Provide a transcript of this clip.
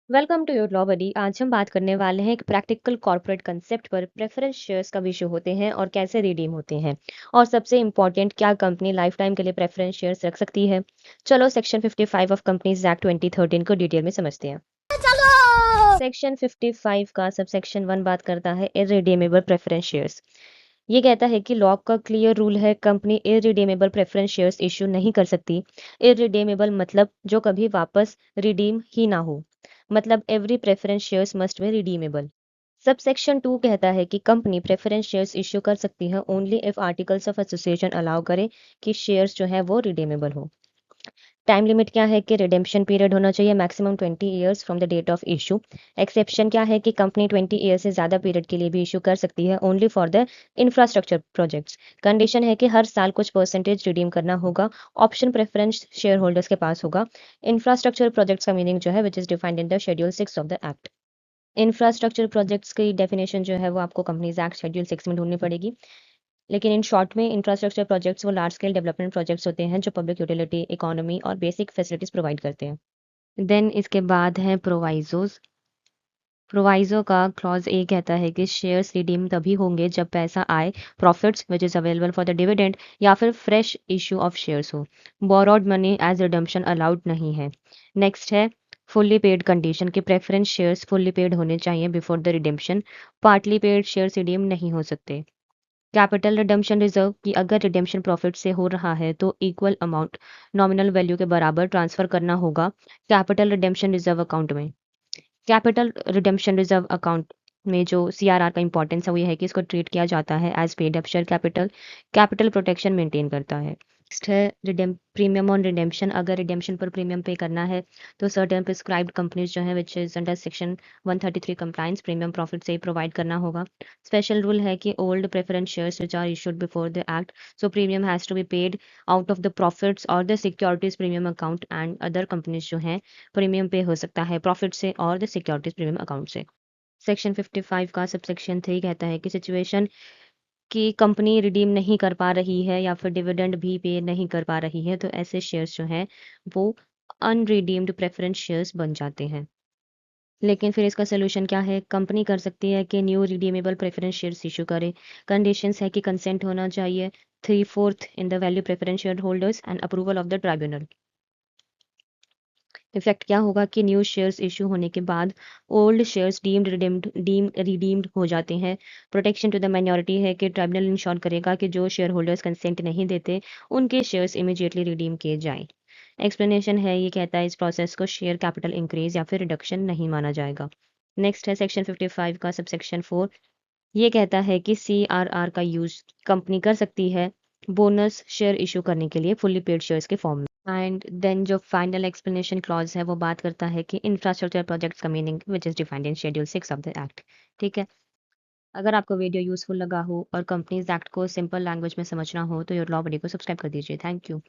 Welcome to your law बडी। आज हम बात करने वाले हैं एक प्रैक्टिकल कॉर्पोरेट कंसेप्ट पर प्रेफरेंस शेयर्स कब इशू होते हैं और कैसे रिडीम होते हैं। और सबसे इम्पोर्टेंट, क्या कंपनी लाइफ टाइम के लिए प्रेफरेंस शेयर्स रख सकती है। चलो सेक्शन 55 ऑफ कंपनीज एक्ट 2013 को डिटेल में समझते हैं। सेक्शन 55 का सब सेक्शन 1 बात करता है इररिडीमेबल प्रेफरेंस शेयर्स। ये कहता है कि लॉ का क्लियर रूल है, company irredeemable preference shares issue नहीं कर सकती। इररिडीमेबल मतलब जो कभी वापस रिडीम ही ना हो, मतलब every preference shares must be redeemable. Sub section 2 कहता है कि कंपनी प्रेफरेंस शेयर्स इश्यू कर सकती है only if articles of association allow करे कि शेयर्स जो है वो रिडीमेबल हो। टाइम लिमिट क्या है कि रिडेम्पशन पीरियड होना चाहिए maximum 20 years from the date of issue. Exception क्या है कि कंपनी 20 ईयर से ज़्यादा पीरियड के लिए भी इशू कर सकती है only for the infrastructure projects. Condition है कि हर साल कुछ परसेंटेज रिडीम करना होगा। ऑप्शन प्रेफरेंस शेयर होल्डर्स के पास होगा। इंफ्रास्ट्रक्चर प्रोजेक्ट्स का मीनिंग जो है which is defined in the schedule 6 of the act. Infrastructure projects की डेफिनेशन जो है वो आपको कंपनीज एक्ट शेड्यूल 6 में ढूंढनी पड़ेगी। लेकिन इन शॉर्ट में इंफ्रास्ट्रक्चर प्रोजेक्ट्स वो लार्ज स्केल डेवलपमेंट प्रोजेक्ट्स होते हैं जो पब्लिक यूटिलिटी, इकोनॉमी और बेसिक फैसिलिटीज प्रोवाइड करते हैं। देन इसके बाद है प्रोवाइजोस। प्रोवाइजो का क्लॉज ए कहता है कि शेयर्स रिडीम तभी होंगे जब पैसा आए, profits which is available for the dividend, या फिर फ्रेश इशू ऑफ शेयर्स हो। Borrowed money as redemption allowed नहीं है। नेक्स्ट है फुल्ली पेड कंडीशन के प्रेफरेंस शेयर्स फुल्ली पेड होने चाहिए before the redemption. Partly paid shares redeem नहीं हो सकते। कैपिटल रिडेम्पशन रिजर्व कि अगर रिडेम्पशन प्रॉफिट से हो रहा है तो इक्वल अमाउंट नॉमिनल वैल्यू के बराबर ट्रांसफर करना होगा कैपिटल रिडेम्पशन रिजर्व अकाउंट में। कैपिटल रिडेम्पशन रिजर्व अकाउंट में जो सीआरआर का इंपॉर्टेंस है वो ये है कि इसको ट्रीट किया जाता है as paid up share capital. Capital protection maintain करता है। नेक्स्ट है रिडेम प्रीमियम ऑन रिडेम्पशन। अगर रिडेम्पशन पर प्रीमियम पे करना है तो सर्टेन प्रिस्क्राइब्ड कंपनीज जो है which is under section 133 compliance premium profit से ही प्रोवाइड करना होगा। स्पेशल रूल है कि old preference shares which are issued before the act, so premium has to be paid out of the profits और the securities premium account. And other companies जो हैं premium पे हो सकता है प्रॉफिट से और द सिक्योरिटीज प्रीमियम अकाउंट से। सेक्शन 55 का सब सेक्शन 3 कहता है कि सिचुएशन कि कंपनी रिडीम नहीं कर पा रही है या फिर डिविडेंड भी पे नहीं कर पा रही है तो ऐसे शेयर्स जो हैं वो अनरिडीम्ड प्रेफरेंस शेयर्स बन जाते हैं। लेकिन फिर इसका सोल्यूशन क्या है? कंपनी कर सकती है कि new redeemable preference shares issue करे। कंडीशंस है कि कंसेंट होना चाहिए 3/4 in the value preference share holders and approval of the tribunal. Effect क्या होगा कि न्यू शेयर्स इशू होने के बाद ओल्ड शेयर्स डीम रिडीम्ड हो जाते हैं। प्रोटेक्शन टू द माइनॉरिटी है कि ट्राइब्यूनल इंश्योर करेगा कि जो शेयर होल्डर्स कंसेंट नहीं देते उनके शेयर्स इमीडिएटली रिडीम किए जाएं। एक्सप्लेनेशन है, ये कहता है इस प्रोसेस को शेयर कैपिटल इंक्रीज या फिर रिडक्शन नहीं माना जाएगा। नेक्स्ट है सेक्शन 55 का सब सेक्शन 4। ये कहता है कि सीआरआर का यूज कंपनी कर सकती है बोनस शेयर इशू करने के लिए फुल्ली पेड शेयर्स के फॉर्म में। एंड देन जो फाइनल एक्सप्लेनेशन क्लॉज है वो बात करता है कि इंफ्रास्ट्रक्चर प्रोजेक्ट्स का meaning which is defined in schedule 6 of the act. ठीक है। अगर आपको वीडियो यूजफुल लगा हो और कंपनीज एक्ट को सिंपल लैंग्वेज में समझना हो तो योर लॉ बडी को सब्सक्राइब कर दीजिए। Thank you.